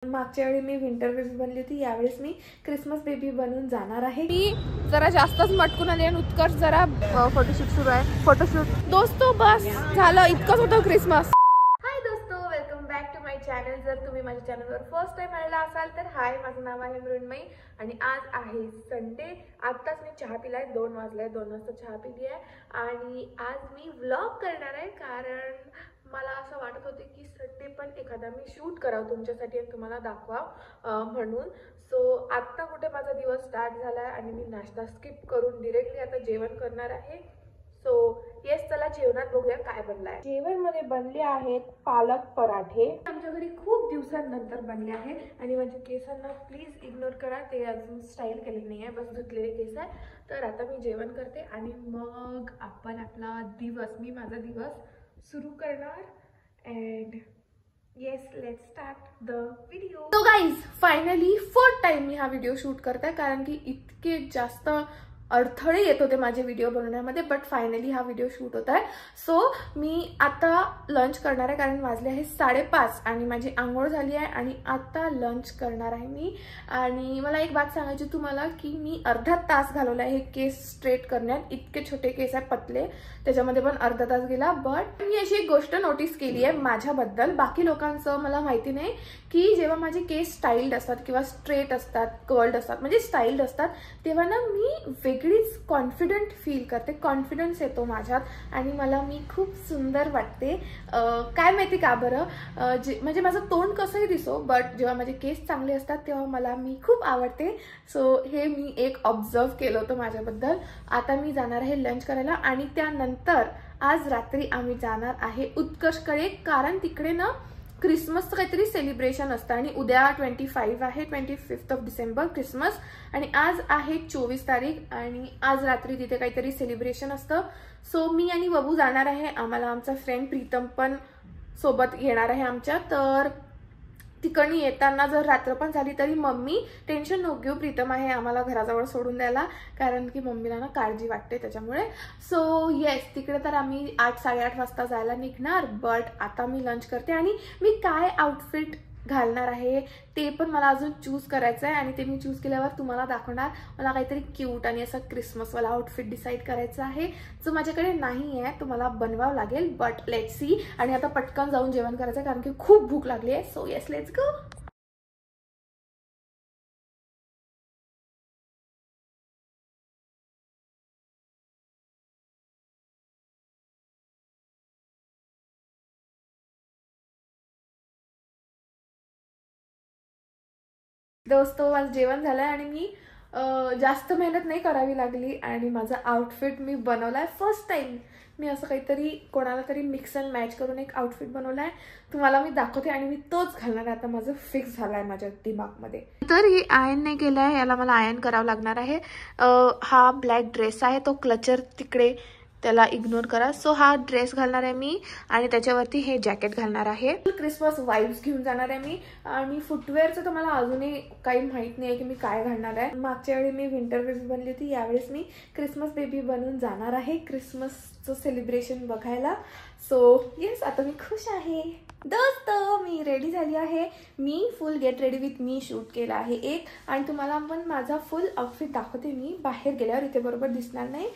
मागच्या वेळी मी winter baby बनली होती, यावेळेस मी क्रिसमस बेबी बनून जाणार आहे। मी जरा जास्तच मटकून आली आणि उत्कर्ष जरा फोटोशूट सुरू आहे। फोटोशूट दोस्तो बस झालं, इतकंच होतं क्रिसमस। हाय दोस्तो, welcome back to my channel. जर तुम्ही माझ्या चॅनलवर फर्स्ट टाइम आलेला असाल तर हाय, माझं नाव आहे मृण्मयी आणि आज आहे संडे। आत्ताच मी चहा पिलाय, 2 वाजले, 2 वाजता चहा पिली आहे आणि आज मी व्लॉग करणार आहे कारण मला असं वाटत होते की संडे पण एखादा मी शूट करावं तुमच्यासाठी आणि तुम्हाला दाखवावं म्हणून। सो आत्ता कुठे माझा दिवस स्टार्ट झाला आहे आणि मी नाश्ता स्किप करून डिरेक्टली आता जेवण करणार आहे। सो येस, चला जेवणात बघूया काय बनलं आहे। जेवणमध्ये बनले आहेत पालक पराठे, आमच्या घरी खूप दिवसांनंतर बनले आहे आणि माझ्या केसांना प्लीज इग्नोर करा, ते अजून स्टाईल केलेली नाही आहे, बस धुतलेले केस आहे। तर आता मी जेवण करते आणि मग आपण आपला दिवस, मी माझा दिवस सुरू करणार and yes, let's start the video. So guys, finally 4th time मी हा व्हिडिओ शूट करते कारण की इतके जास्त अडथळे येत होते माझे व्हिडिओ बनवण्यामध्ये, बट फायनली हा व्हिडिओ शूट होत आहे। सो मी आता लंच करणार आहे कारण वाजले आहे 5:30 आणि माझी आंघोळ झाली आहे आणि आता लंच करणार आहे मी। आणि मला एक बात सांगायची तुम्हाला की मी अर्धा तास घालवला आहे हे केस स्ट्रेट करण्यात। इतके छोटे केस आहे, पतले, त्याच्यामध्ये पण अर्धा तास गेला। बट मी अशी एक गोष्ट नोटीस केली आहे माझ्याबद्दल, बाकी लोकांचं मला माहिती नाही, की जेव्हा माझे केस स्टाईल्ड असतात किंवा स्ट्रेट असतात, कर्ल्ड असतात, म्हणजे स्टाईल्ड असतात, तेव्हा ना मी वेगळीच कॉन्फिडंट फील करते, कॉन्फिडन्स येतो माझ्यात आणि मला मी खूप सुंदर वाटते। काय माहिती का बरं, म्हणजे माझं तोंड कसंही दिसो, बट जेव्हा माझे केस चांगले असतात तेव्हा मी खूप आवडते। सो हे मी एक ऑब्झर्व केलं होतं माझ्याबद्दल। आता मी जाणार आहे लंच करायला आणि त्यानंतर आज रात्री आम्ही जाणार आहे उत्कर्षकडे कारण तिकडे ना क्रिसमसचं काहीतरी सेलिब्रेशन असतं आणि उद्या 25 आहे, 25 डिसेंबर क्रिसमस आणि आज आहे 24 तारीख आणि आज रात्री तिथे काहीतरी सेलिब्रेशन असतं। सो मी आणि बबू जाणार आहे, आम्हाला आमचा फ्रेंड प्रीतम पण सोबत येणार आहे आमच्या। तर तिकडनी येताना जर रात्र पण झाली तरी मम्मी टेन्शन नको घेऊ, प्रीतम आहे आम्हाला घराजवळ सोडून द्यायला कारण की मम्मीला ना काळजी वाटते त्याच्यामुळे। सो येस, तिकडे तर आम्ही 8-8:30 वाजता जायला निघणार। बट आता मी लंच करते आणि मी काय आउटफिट घालणार आहे ते पण मला अजून चूज करायचं आहे आणि ते मी चूज केल्यावर तुम्हाला दाखवणार। मला काहीतरी क्यूट आणि असं क्रिसमसवाला आउटफिट डिसाईड करायचं आहे जो माझ्याकडे नाही आहे, तो मला बनवावं लागेल। But let's see. आणि आता पटकन जाऊन जेवण करायचं कारण की खूप भूक लागली आहे। So yes, let's go. दोस्तो, माझं जेवण झालंय आणि मी जास्त मेहनत नाही करावी लागली आणि माझा आउटफिट मी बनवलाय फर्स्ट टाइम। मी असं काहीतरी कोणाला तरी मिक्स अँड मॅच करून एक आउटफिट बनवलाय, तुम्हाला मी दाखवते आणि मी तोच घालणार आहे। आता माझं फिक्स झालाय माझ्या दिमागमध्ये। तर हे आयन नाही केलंय, याला मला आयन करावं लागणार आहे। हा ब्लॅक ड्रेस आहे, तो क्लचर तिकडे, त्याला इग्नोर करा। सो हा ड्रेस घालणार आहे मी आणि त्याच्यावरती हे जॅकेट घालणार आहे। क्रिसमस वाइब्स घेऊन जाणार आहे मी आणि फुटवेअरचं तर मला अजूनही काही माहित नाही की मी काय घालणार आहे। मागच्या वेळी मी विंटर बेबी बनली होती, यावेळेस मी क्रिसमस बेबी बनून जाणार आहे क्रिसमसचं सेलिब्रेशन बघायला। सो येस, आता मी खुश आहे। दोस्तो, मी रेडी झाली आहे, मी full get ready with me shoot केला आहे एक आणि तुम्हाला पण माझा फुल आउटफिट दाखवते मी बाहेर गेल्यावर, इथे बरोबर दिसणार नाही।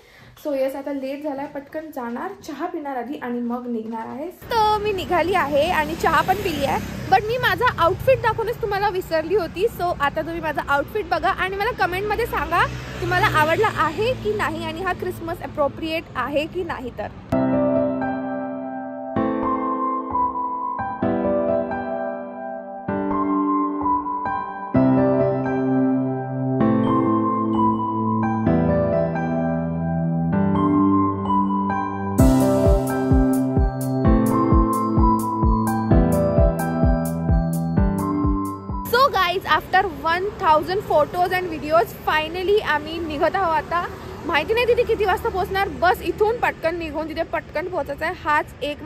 सो येस, आता लेट झालाय, पटकन जाणार, चहा पिणार आधी आणि मग निघणार आहे। तर मी निघाली आहे आणि चहा पण पिली आहे, बट मी माझा आउटफिट दाखवूनच तुम्हाला विसरली होती। सो आता तुम्ही माझा आउटफिट बघा आणि मला कमेंटमध्ये सांगा तुम्हाला आवडला आहे की नाही आणि हा क्रिसमस अप्रोप्रिएट आहे की नाही। तर after 1000 photos and videos finally आम्ही निघत आहोत। आता माहिती नाही तिथे किती वाजता पोहोचणार, बस इथून पटकन निघून तिथे पटकन पोहोचायचं आहे, हाच एक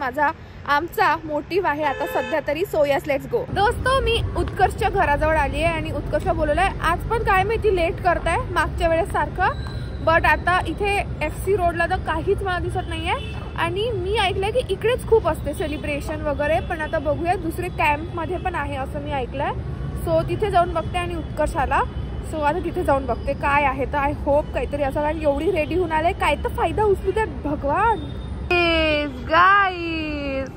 आमचा मोटिव्ह आहे आता सध्या तरी। So yes, let's go. दोस्तो, मी उत्कर्षच्या घराजवळ आली आहे आणि उत्कर्षला बोलवलंय, आज पण काय माहिती लेट करताय मागच्या वेळेस सारखं, बट आता इथे FC रोडला तर काहीच मला दिसत नाहीये आणि मी ऐकलंय की इकडेच खूप असते सेलिब्रेशन वगैरे, पण आता बघूया दुसरे कॅम्प मध्ये पण आहे असं मी ऐकलंय। सो तिथे जाऊन बघते आणि उत्कर्ष आला. सो आता तिथे जाऊन बघते काय आहे. तर आय होप काहीतरी असं, कारण एवढी रेडी होऊन आले, काय तर फायदा उचलू द्यात भगवान. गाईज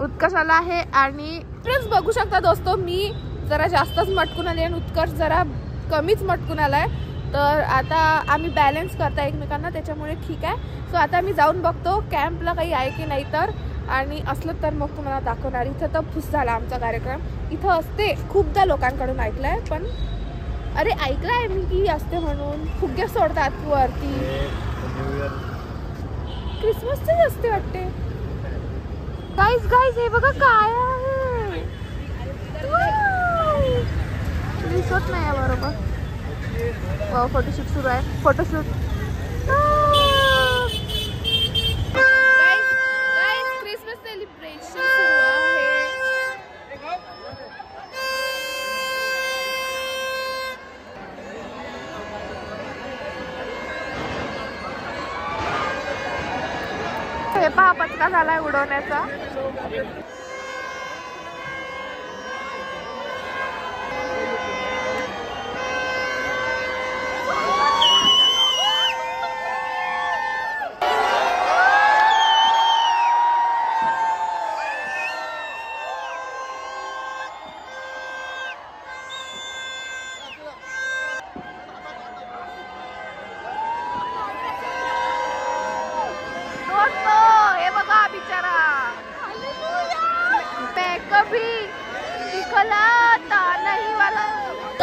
उत्कर्ष आला आहे आणि प्लीज बघू शकता दोस्तो, मी जरा जास्तच मटकून आले आणि उत्कर्ष जरा कमीच मटकून आलाय. तर आता आम्ही बॅलन्स करता एकमेकांना, त्याच्यामुळे ठीक आहे. सो आता मी जाऊन बघतो कॅम्पला काही आहे की नाही, तर आणि असलं तर मग तुम्हाला दाखवणार. इथं तर फुस झाला आमचा कार्यक्रम. इथं असते खूपदा लोकांकडून ऐकलंय, पण अरे ऐकलंय मी की असते म्हणून. फुगे सोडतात वरती, क्रिसमसचीच असते वाटते. गाईज गाईज हे बघा काय आहे, दिसत नाही आहे बरोबर. फोटोशूट सुरू आहे, फोटोशूट. क्रिसमस सेलिब्रेशन सुरू आहे. हे पहा पचका झालाय उडवण्याचा.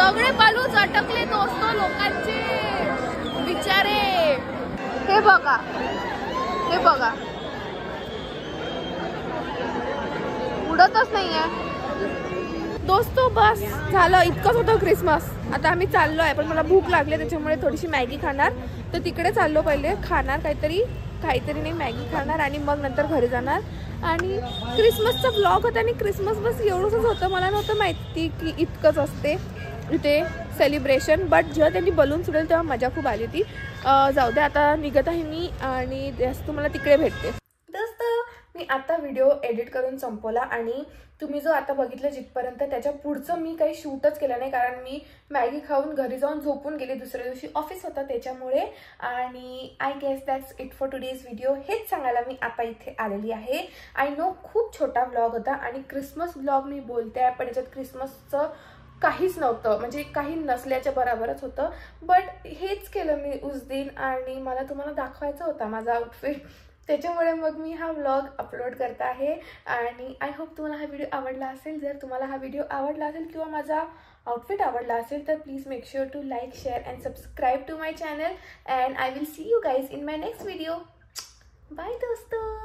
सगळे बालूच अटकले दोस्तो लोकांचे बिचारे. हे बघा, हे बघा, उडतच नाहीये दोस्तो. बस झालं, इतकंच होतं क्रिसमस. आता आम्ही चाललो आहे, पण मला भूक लागली त्याच्यामुळे थोडीशी मॅगी खाणार. तर तिकडे चाललो, पहिले खाणार काहीतरी नाही, मॅगी खाणार आणि मग नंतर घरी जाणार. आणि क्रिसमसचा ब्लॉग होता आणि क्रिसमस बस एवढंच होतं. मला नव्हतं माहिती की इतकंच असते इथे सेलिब्रेशन. बट जेव्हा त्यांनी बलून सुटेल तेव्हा मजा खूप आली होती. जाऊ दे, आता निघत आहे मी आणि तुम्हाला तिकडे भेटते. मी आता व्हिडिओ एडिट करून संपवला आणि तुम्ही जो आता बघितलं जिथपर्यंत, त्याच्या पुढचं मी काही शूटच केलं नाही, कारण मी मॅगी खाऊन घरी जाऊन झोपून गेले. दुसऱ्या दिवशी ऑफिस होता त्याच्यामुळे. आणि I guess that's it for today's video. हेच सांगायला मी आता इथे आलेली आहे. आय नो खूप छोटा व्लॉग होता आणि क्रिसमस व्लॉग मी बोलते आहे, पण याच्यात क्रिसमसचं काहीच नव्हतं, म्हणजे काही नसल्याच्या बरोबरच होतं. बट हेच केलं मी उस दिन आणि मला तुम्हाला दाखवायचा होता माझा आउटफिट, त्याच्यामुळे मग मी हा व्लॉग अपलोड करत आहे. आणि आय होप तुम्हाला हा व्हिडिओ आवडला असेल. जर तुम्हाला हा व्हिडिओ आवडला असेल किंवा माझा आउटफिट आवडला असेल तर please make sure to like, share and subscribe to my channel. And I will see you guys in my next video. Bye दोस्तों.